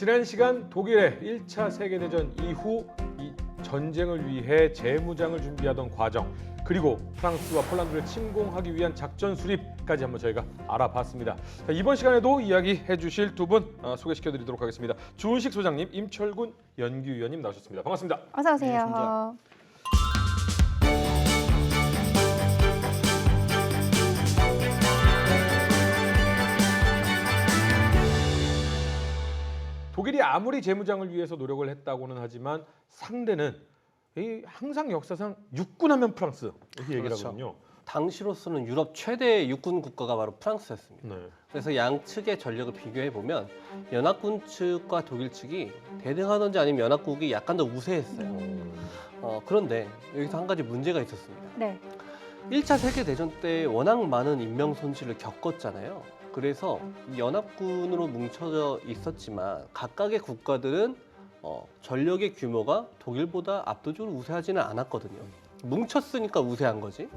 지난 시간 독일의 1차 세계대전 이후 이 전쟁을 위해 재무장을 준비하던 과정, 그리고 프랑스와 폴란드를 침공하기 위한 작전 수립까지 한번 저희가 알아봤습니다. 자, 이번 시간에도 이야기해 주실 두 분 소개시켜드리도록 하겠습니다. 주은식 소장님, 임철군 연구위원님 나오셨습니다. 반갑습니다. 어서 오세요. 반갑습니다. 독일이 아무리 재무장을 위해서 노력을 했다고는 하지만 상대는 항상 역사상 육군하면 프랑스 이렇게 얘기를 그렇죠. 하거든요. 당시로서는 유럽 최대 육군 국가가 바로 프랑스였습니다. 네. 그래서 양측의 전력을 비교해 보면 연합군 측과 독일 측이 대등하던지 아니면 연합국이 약간 더 우세했어요. 그런데 여기서 한 가지 문제가 있었습니다. 네. 1차 세계대전 때 워낙 많은 인명 손실을 겪었잖아요. 그래서 연합군으로 뭉쳐져 있었지만 각각의 국가들은 전력의 규모가 독일보다 압도적으로 우세하지는 않았거든요. 뭉쳤으니까 우세한 거지.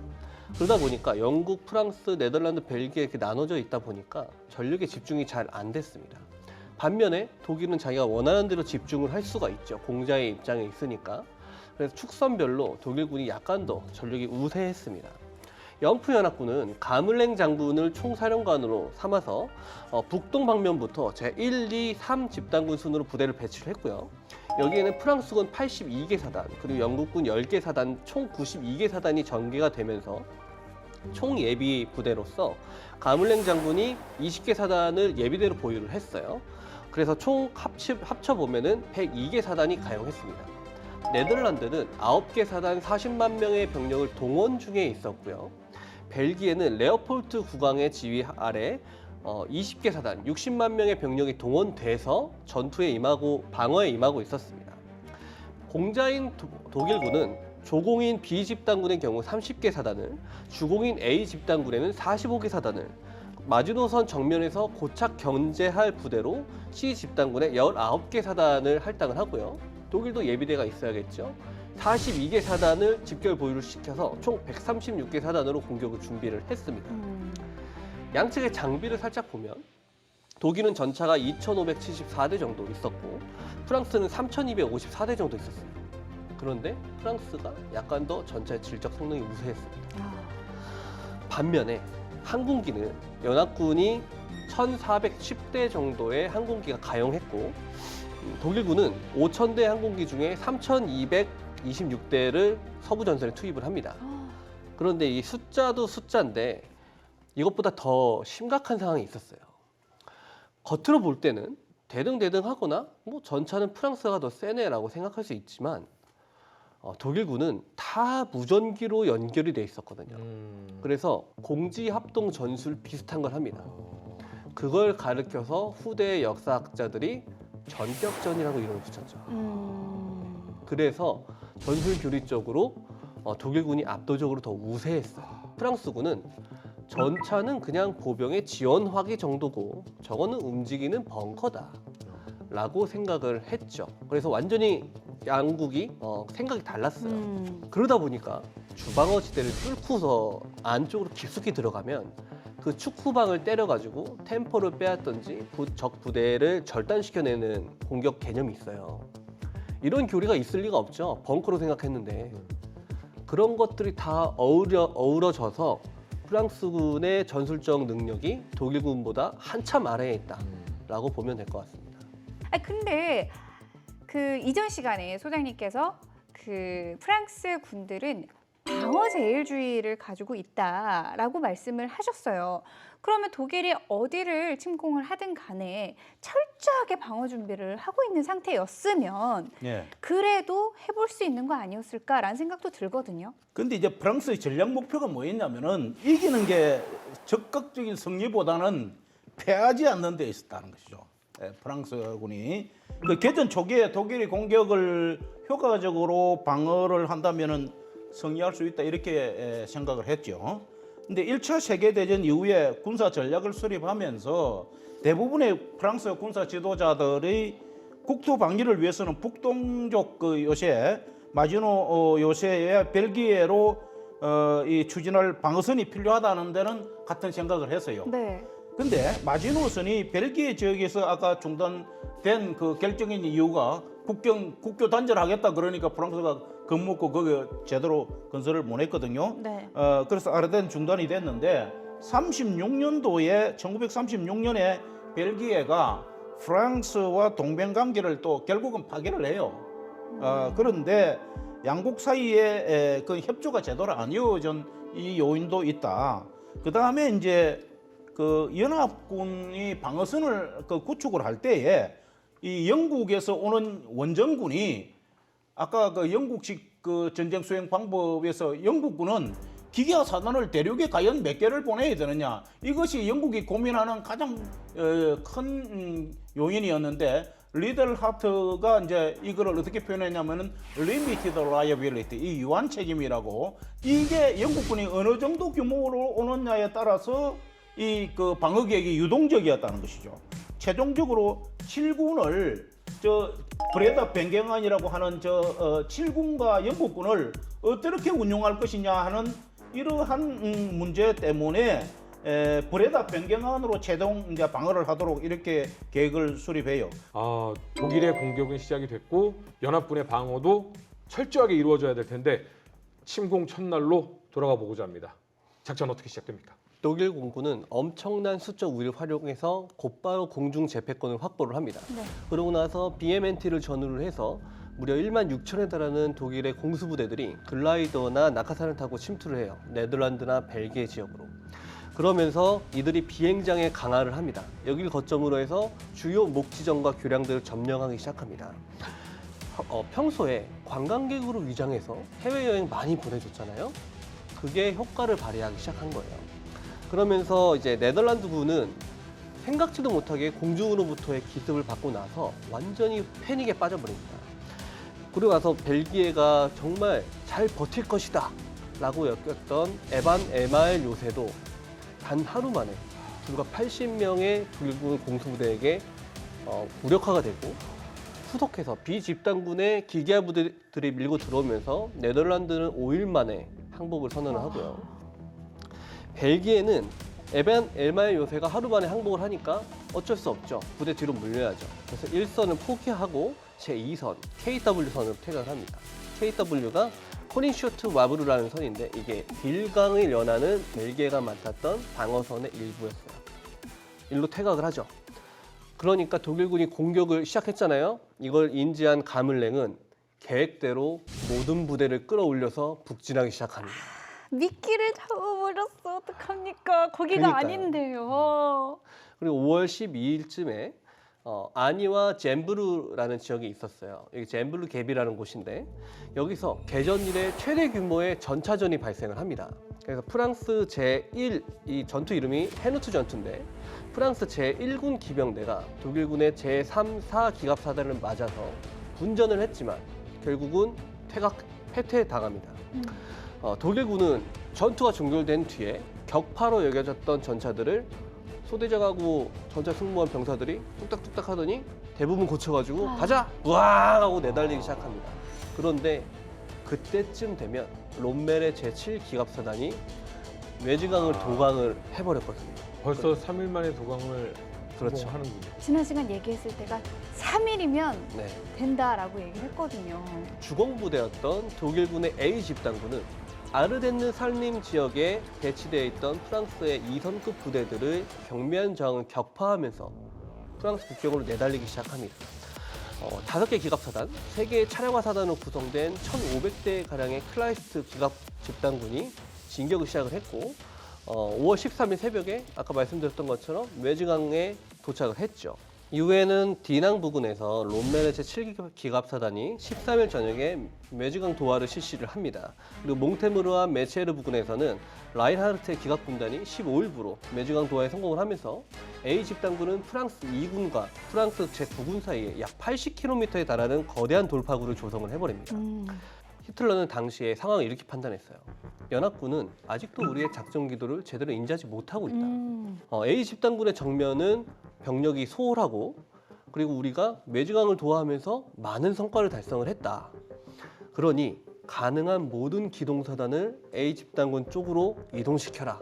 그러다 보니까 영국, 프랑스, 네덜란드, 벨기에 이렇게 나눠져 있다 보니까 전력의 집중이 잘 안 됐습니다. 반면에 독일은 자기가 원하는 대로 집중을 할 수가 있죠. 공자의 입장에 있으니까. 그래서 축선별로 독일군이 약간 더 전력이 우세했습니다. 영프연합군은 가물랭 장군을 총사령관으로 삼아서 북동 방면부터 제1, 2, 3 집단군 순으로 부대를 배치를 했고요. 여기에는 프랑스군 82개 사단, 그리고 영국군 10개 사단, 총 92개 사단이 전개가 되면서 총 예비 부대로서 가물랭 장군이 20개 사단을 예비대로 보유를 했어요. 그래서 총 합쳐보면은 102개 사단이 가용했습니다. 네덜란드는 9개 사단 40만 명의 병력을 동원 중에 있었고요. 벨기에는 레오폴트 국왕의 지휘 아래 20개 사단 60만 명의 병력이 동원돼서 전투에 임하고 방어에 임하고 있었습니다. 공자인 독일군은 조공인 B 집단군의 경우 30개 사단을, 주공인 A 집단군에는 45개 사단을, 마지노선 정면에서 고착 견제할 부대로 C 집단군에 19개 사단을 할당을 하고요. 독일도 예비대가 있어야겠죠. 42개 사단을 집결 보유를 시켜서 총 136개 사단으로 공격을 준비를 했습니다. 양측의 장비를 살짝 보면 독일은 전차가 2,574대 정도 있었고 프랑스는 3,254대 정도 있었어요. 그런데 프랑스가 약간 더 전차의 질적 성능이 우세했습니다. 반면에 항공기는 연합군이 1,410대 정도의 항공기가 가용했고 독일군은 5,000대 항공기 중에 3,226대를 서부 전선에 투입을 합니다. 그런데 이 숫자도 숫자인데 이것보다 더 심각한 상황이 있었어요. 겉으로 볼 때는 대등하거나 뭐 전차는 프랑스가 더 세네라고 생각할 수 있지만 독일군은 타 무전기로 연결이 돼 있었거든요. 그래서 공지합동 전술 비슷한 걸 합니다. 그걸 가르쳐서 후대의 역사학자들이 전격전이라고 이름을 붙였죠. 그래서 전술 교리적으로 독일군이 압도적으로 더 우세했어요. 프랑스군은 전차는 그냥 보병의 지원화기 정도고 저거는 움직이는 벙커다 라고 생각을 했죠. 그래서 완전히 양국이 생각이 달랐어요. 그러다 보니까 주방어 지대를 뚫고서 안쪽으로 깊숙이 들어가면 그 축후방을 때려가지고 템포를 빼앗던지 적 부대를 절단시켜내는 공격 개념이 있어요. 이런 교리가 있을 리가 없죠. 벙커로 생각했는데. 그런 것들이 다 어우러져서 프랑스군의 전술적 능력이 독일군보다 한참 아래에 있다라고 보면 될 것 같습니다. 근데 그 이전 시간에 소장님께서 그 프랑스 군들은 방어 제일주의를 가지고 있다라고 말씀을 하셨어요. 그러면 독일이 어디를 침공을 하든 간에 철저하게 방어 준비를 하고 있는 상태였으면 그래도 해볼 수 있는 거 아니었을까라는 생각도 들거든요. 근데 이제 프랑스의 전략 목표가 뭐였냐면은 이기는 게 적극적인 승리보다는 패하지 않는 데 있었다는 것이죠. 프랑스군이 그 개전 초기에 독일이 공격을 효과적으로 방어를 한다면은 승리할 수 있다 이렇게 생각을 했죠. 근데 1차 세계대전 이후에 군사 전략을 수립하면서 대부분의 프랑스 군사 지도자들이 국토 방위를 위해서는 북동쪽 그 요새 마지노 요새의 벨기에로 이 추진할 방어선이 필요하다는 데는 같은 생각을 했어요. 네. 근데 마지노선이 벨기에 지역에서 아까 중단된 그 결정인 이유가 국교 단절하겠다 그러니까 프랑스가 겁먹고 거기 제대로 건설을 못 했거든요. 네. 그래서 아르덴 중단이 됐는데 1936년에 벨기에가 프랑스와 동맹 관계를 또 결국은 파기를 해요. 그런데 양국 사이에 그 협조가 제대로 안 이루어진 이 요인도 있다. 그 다음에 이제 그 연합군이 방어선을 그 구축을 할 때에 이 영국에서 오는 원정군이 아까 그 영국식 그 전쟁 수행 방법에서 영국군은 기계화 사단을 대륙에 과연 몇 개를 보내야 되느냐 이것이 영국이 고민하는 가장 큰 요인이었는데 리델 하트가 이제 이거를 어떻게 표현했냐면은 limited liability 이 유한 책임이라고 이게 영국군이 어느 정도 규모로 오느냐에 따라서 이 그 방어 계획이 유동적이었다는 것이죠. 최종적으로 7군을 저 브레다 변경안이라고 하는 저 7군과 영국군을 어떻게 운용할 것이냐 하는 이러한 문제 때문에 브레다 변경안으로 최종 이제 방어를 하도록 이렇게 계획을 수립해요. 독일의 공격은 시작이 됐고 연합군의 방어도 철저하게 이루어져야 될 텐데 침공 첫날로 돌아가 보고자 합니다. 작전 어떻게 시작됩니까? 독일 공군은 엄청난 수적 우위를 활용해서 곧바로 공중 제패권을 확보를 합니다. 네. 그러고 나서 BMNT를 전후를 해서 무려 1만 6천에 달하는 독일의 공수부대들이 글라이더나 낙하산을 타고 침투를 해요. 네덜란드나 벨기에 지역으로. 그러면서 이들이 비행장에 강화를 합니다. 여기를 거점으로 해서 주요 목지점과 교량들을 점령하기 시작합니다. 평소에 관광객으로 위장해서 해외여행 많이 보내줬잖아요. 그게 효과를 발휘하기 시작한 거예요. 그러면서 이제 네덜란드군은 생각지도 못하게 공중으로부터의 기습을 받고 나서 완전히 패닉에 빠져버립니다. 그리고 나서 벨기에가 정말 잘 버틸 것이다 라고 여겼던 에반 에마엘 요새도 단 하루 만에 불과 80명의 독일군 공수부대에게 무력화가 되고 후속해서 비집단군의 기계화 부대들이 밀고 들어오면서 네덜란드는 5일 만에 항복을 선언을 하고요. 벨기에는 에반 에마엘 요새가 하루 만에 항복을 하니까 어쩔 수 없죠. 부대 뒤로 물려야죠. 그래서 1선을 포기하고 제2선 KW선으로 퇴각을 합니다. KW가 코닌쇼트 와브르라는 선인데 이게 빌강을 연하는 벨기에가 맡았던 방어선의 일부였어요. 일로 퇴각을 하죠. 그러니까 독일군이 공격을 시작했잖아요. 이걸 인지한 가물랭은 계획대로 모든 부대를 끌어올려서 북진하기 시작합니다. 미끼를 잡아버렸어. 어떡합니까? 거기가 그러니까요. 아닌데요. 그리고 5월 12일쯤에 아니와 젠브루라는 지역이 있었어요. 여기 젠브루 갭이라는 곳인데 여기서 개전 이래 최대 규모의 전차전이 발생을 합니다. 그래서 프랑스 제1 이 전투 이름이 헤누트 전투인데 프랑스 제1군 기병대가 독일군의 제3, 4 기갑사단을 맞아서 분전을 했지만 결국은 패퇴당합니다. 독일군은 전투가 종결된 뒤에 격파로 여겨졌던 전차들을 소대장하고 전차 승무원 병사들이 뚝딱뚝딱 하더니 대부분 고쳐가지고 가자! 우왕! 하고 내달리기 시작합니다. 그런데 그때쯤 되면 롬멜의 제7기갑사단이 매지강을 도강을 해버렸거든요. 벌써 3일 만에 도강을 그렇죠. 하는군요. 지난 시간 얘기했을 때가 3일이면 네. 된다라고 얘기를 했거든요. 주공부대였던 독일군의 A 집단군은 아르덴느 산림 지역에 배치되어 있던 프랑스의 2선급 부대들을 경미한 저항을 격파하면서 프랑스 국경으로 내달리기 시작합니다. 5개 기갑사단, 3개의 차량화 사단으로 구성된 1,500대 가량의 클라이스트 기갑 집단군이 진격을 시작을 했고 5월 13일 새벽에 아까 말씀드렸던 것처럼 매지강에 도착을 했죠. 이후에는 디낭 부근에서 롬멜의 제7기갑사단이 13일 저녁에 매지강 도하를 실시를 합니다. 그리고 몽테무르와 메체르 부근에서는 라인하르트의 기갑군단이 15일부로 매지강 도하에 성공을 하면서 A 집단군은 프랑스 2군과 프랑스 제9군 사이에 약 80km에 달하는 거대한 돌파구를 조성을 해버립니다. 히틀러는 당시에 상황을 이렇게 판단했어요. 연합군은 아직도 우리의 작전 기도를 제대로 인지하지 못하고 있다. A 집단군의 정면은 병력이 소홀하고 그리고 우리가 매지강을 도하하면서 많은 성과를 달성을 했다. 그러니 가능한 모든 기동사단을 A 집단군 쪽으로 이동시켜라.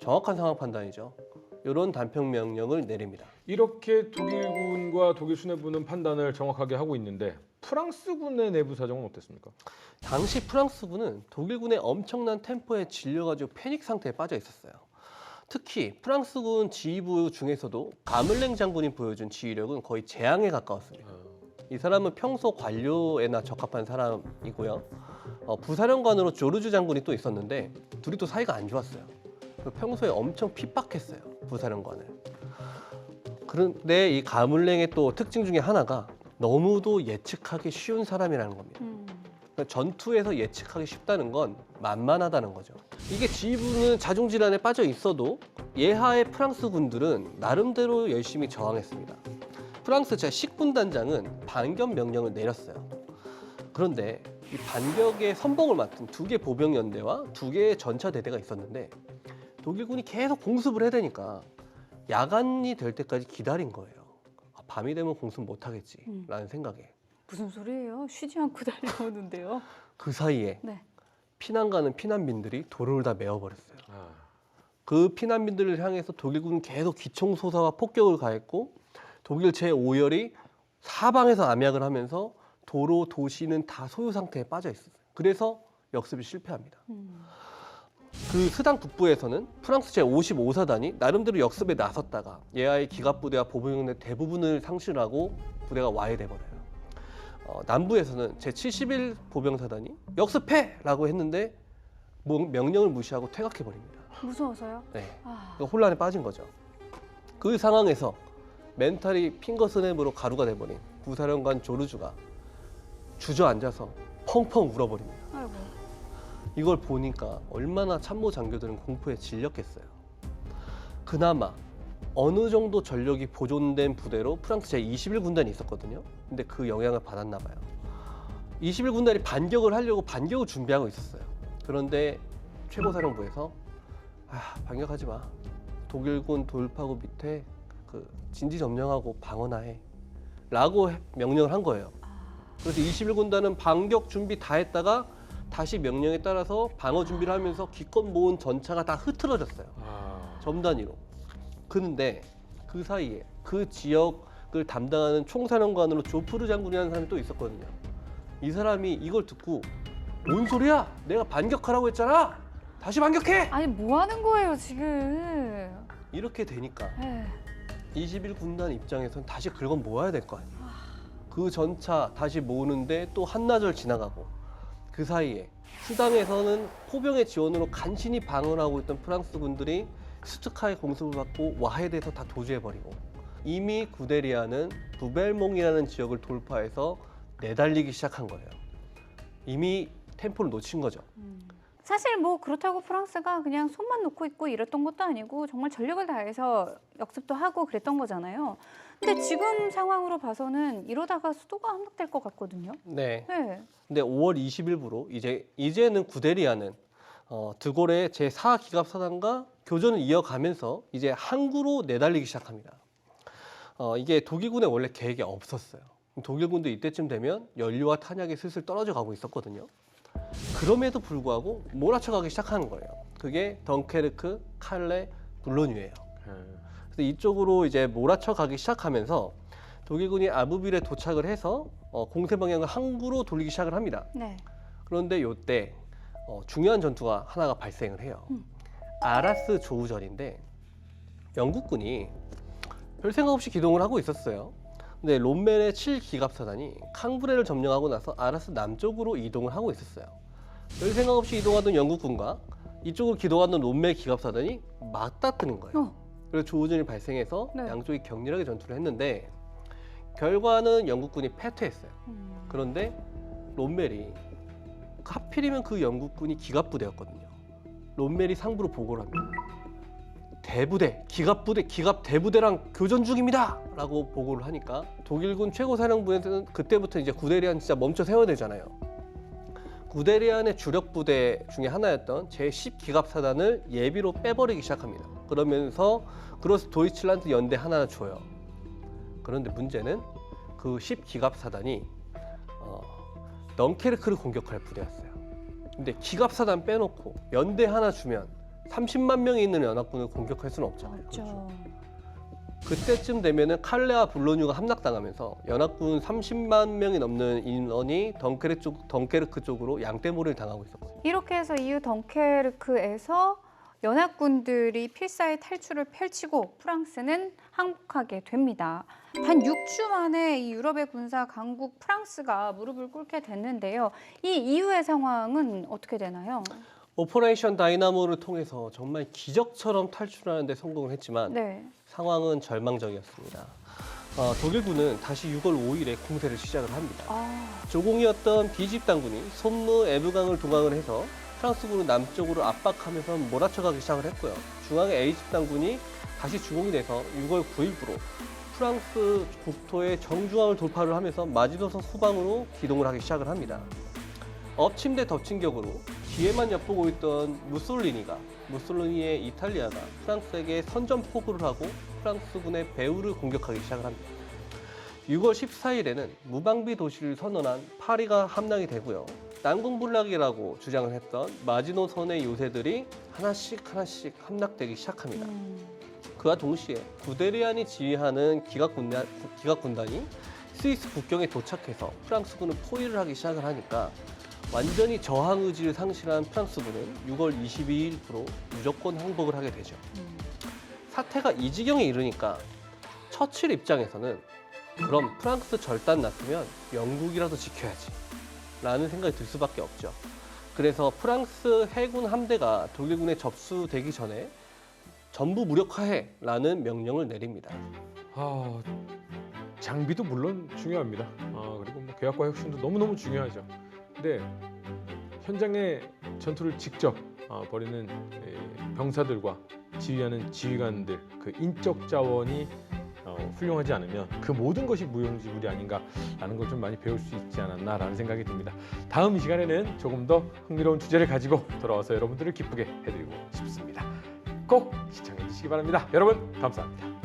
정확한 상황 판단이죠. 이런 단평 명령을 내립니다. 이렇게 독일군과 독일 수뇌부는 판단을 정확하게 하고 있는데 프랑스군의 내부 사정은 어땠습니까? 당시 프랑스군은 독일군의 엄청난 템포에 질려가지고 패닉 상태에 빠져 있었어요. 특히 프랑스군 지휘부 중에서도 가물랭 장군이 보여준 지휘력은 거의 재앙에 가까웠습니다. 이 사람은 평소 관료에나 적합한 사람이고요. 부사령관으로 조르주 장군이 또 있었는데 둘이 또 사이가 안 좋았어요. 평소에 엄청 핍박했어요, 부사령관을. 그런데 이 가물랭의 또 특징 중에 하나가 너무도 예측하기 쉬운 사람이라는 겁니다. 그러니까 전투에서 예측하기 쉽다는 건 만만하다는 거죠. 이게 지휘부는 자중질환에 빠져 있어도 예하의 프랑스 군들은 나름대로 열심히 저항했습니다. 프랑스 제10군단장은 반격 명령을 내렸어요. 그런데 이 반격의 선봉을 맡은 2개 보병연대와 2개의 전차대대가 있었는데 독일군이 계속 공습을 해대니까 야간이 될 때까지 기다린 거예요. 밤이 되면 공습 못하겠지라는 생각에. 무슨 소리예요? 쉬지 않고 달려오는데요. 그 사이에 네. 피난 가는 피난민들이 도로를 다 메워버렸어요. 아, 그 피난민들을 향해서 독일군은 계속 기총소사와 폭격을 가했고 독일 제5열이 사방에서 암약을 하면서 도로, 도시는 다 소요 상태에 빠져 있었어요. 그래서 역습이 실패합니다. 그 스단 북부에서는 프랑스 제55사단이 나름대로 역습에 나섰다가 예하의 기갑부대와 보병연대 대부분을 상실하고 부대가 와해돼버려요. 남부에서는 제71 보병사단이 역습해! 라고 했는데 명령을 무시하고 퇴각해버립니다. 무서워서요? 네. 아, 그러니까 혼란에 빠진 거죠. 그 상황에서 멘탈이 핑거스냅으로 가루가 돼버린 부사령관 조르주가 주저앉아서 펑펑 울어버립니다. 아이고. 이걸 보니까 얼마나 참모 장교들은 공포에 질렸겠어요. 그나마 어느 정도 전력이 보존된 부대로 프랑스 제21군단이 있었거든요. 근데 그 영향을 받았나 봐요. 21군단이 반격을 하려고 반격을 준비하고 있었어요. 그런데 최고사령부에서 반격하지 마. 독일군 돌파구 밑에 그 진지 점령하고 방어나 해. 라고 명령을 한 거예요. 그래서 21군단은 반격 준비 다 했다가 다시 명령에 따라서 방어 준비를 하면서 기껏 모은 전차가 다 흐트러졌어요. 점 단위로. 그런데 그 사이에 그 지역을 담당하는 총사령관으로 조프르 장군이라는 사람이 또 있었거든요. 이 사람이 이걸 듣고 뭔 소리야? 내가 반격하라고 했잖아. 다시 반격해! 아니 뭐 하는 거예요 지금? 이렇게 되니까 에이. 21군단 입장에서는 다시 긁어 모아야 될 거 아니에요. 그 전차 다시 모으는데 또 한나절 지나가고 그 사이에 수당에서는 포병의 지원으로 간신히 방어를 하고 있던 프랑스 군들이 스투카의 공습을 받고 와해돼서 다 도주해버리고 이미 구데리아는 부벨몽이라는 지역을 돌파해서 내달리기 시작한 거예요. 이미 템포를 놓친 거죠. 사실 뭐 그렇다고 프랑스가 그냥 손만 놓고 있고 이랬던 것도 아니고 정말 전력을 다해서 역습도 하고 그랬던 거잖아요. 근데 지금 상황으로 봐서는 이러다가 수도가 함락될 것 같거든요. 네. 네. 근데 5월 20일부로 이제는 구데리아는 드골의 제4기갑사단과 교전을 이어가면서 이제 항구로 내달리기 시작합니다. 이게 독일군의 원래 계획이 없었어요. 독일군도 이때쯤 되면 연료와 탄약이 슬슬 떨어져 가고 있었거든요. 그럼에도 불구하고 몰아쳐가기 시작하는 거예요. 그게 덩케르크, 칼레, 불론유예요. 그래서 이쪽으로 이제 몰아쳐가기 시작하면서 독일군이 아부빌에 도착을 해서 공세 방향을 항구로 돌리기 시작을 합니다. 네. 그런데 이때 중요한 전투가 하나가 발생을 해요. 아라스 조우전인데 영국군이 별 생각 없이 기동을 하고 있었어요. 근데 롬멜의 7기갑사단이 캉브레를 점령하고 나서 아라스 남쪽으로 이동을 하고 있었어요. 별 생각 없이 이동하던 영국군과 이쪽으로 기동하던 롬멜 기갑사단이 맞닿는 거예요. 그래서 조우전이 발생해서 네. 양쪽이 격렬하게 전투를 했는데 결과는 영국군이 패퇴했어요. 그런데 롬멜이 하필이면 그 영국군이 기갑부대였거든요. 롬멜이 상부로 보고를 합니다. 대부대, 기갑부대, 기갑 대부대랑 교전 중입니다! 라고 보고를 하니까 독일군 최고사령부에서는 그때부터 이제 구데리안 진짜 멈춰 세워야 되잖아요. 구데리안의 주력 부대 중에 하나였던 제10기갑사단을 예비로 빼버리기 시작합니다. 그러면서 그로스 도이칠란드 연대 하나를 줘요. 그런데 문제는 그 10기갑사단이 덩케르크를 공격할 부대였어요. 근데 기갑사단 빼놓고 연대 하나 주면 30만 명이 있는 연합군을 공격할 수는 없잖아요. 그렇죠. 그때쯤 되면은 칼레와 블로뉴가 함락당하면서 연합군 30만 명이 넘는 인원이 덩케르크 쪽으로 양떼몰이를 당하고 있었거든요. 이렇게 해서 이후 덩케르크에서 연합군들이 필사의 탈출을 펼치고 프랑스는 항복하게 됩니다. 단 6주 만에 이 유럽의 군사 강국 프랑스가 무릎을 꿇게 됐는데요. 이 이후의 상황은 어떻게 되나요? 오퍼레이션 다이나모를 통해서 정말 기적처럼 탈출하는 데 성공을 했지만 네. 상황은 절망적이었습니다. 독일군은 다시 6월 5일에 공세를 시작을 합니다. 조공이었던 B집단군이 손무 에브강을 동항을 해서 프랑스군을 남쪽으로 압박하면서 몰아쳐가기 시작을 했고요. 중앙의 A집단군이 다시 주공이 돼서 6월 9일부로 프랑스 국토의 정중앙을 돌파를 하면서 마지노선 후방으로 기동을 하기 시작을 합니다. 엎친 데 덮친 격으로 뒤에만 엿보고 있던 무솔리니의 이탈리아가 프랑스에게 선전포고를 하고 프랑스군의 배후를 공격하기 시작을 합니다. 6월 14일에는 무방비 도시를 선언한 파리가 함락이 되고요. 난공불락이라고 주장을 했던 마지노선의 요새들이 하나씩 함락되기 시작합니다. 그와 동시에 구데리안이 지휘하는 기갑군단이 스위스 국경에 도착해서 프랑스군을 포위를 하기 시작을 하니까 완전히 저항 의지를 상실한 프랑스군은 6월 22일부로 무조건 항복을 하게 되죠. 사태가 이 지경에 이르니까 처칠 입장에서는 그럼 프랑스 절단 났으면 영국이라도 지켜야지 라는 생각이 들 수밖에 없죠. 그래서 프랑스 해군 함대가 독일군에 접수되기 전에 전부 무력화해 라는 명령을 내립니다. 장비도 물론 중요합니다. 그리고 뭐 계약과 혁신도 너무너무 중요하죠. 근데 현장의 전투를 직접 벌이는 병사들과 지휘하는 지휘관들 그 인적 자원이 훌륭하지 않으면 그 모든 것이 무용지물이 아닌가라는 걸 좀 많이 배울 수 있지 않았나라는 생각이 듭니다. 다음 이 시간에는 조금 더 흥미로운 주제를 가지고 돌아와서 여러분들을 기쁘게 해드리고 싶습니다. 꼭 시청해 주시기 바랍니다. 여러분 감사합니다.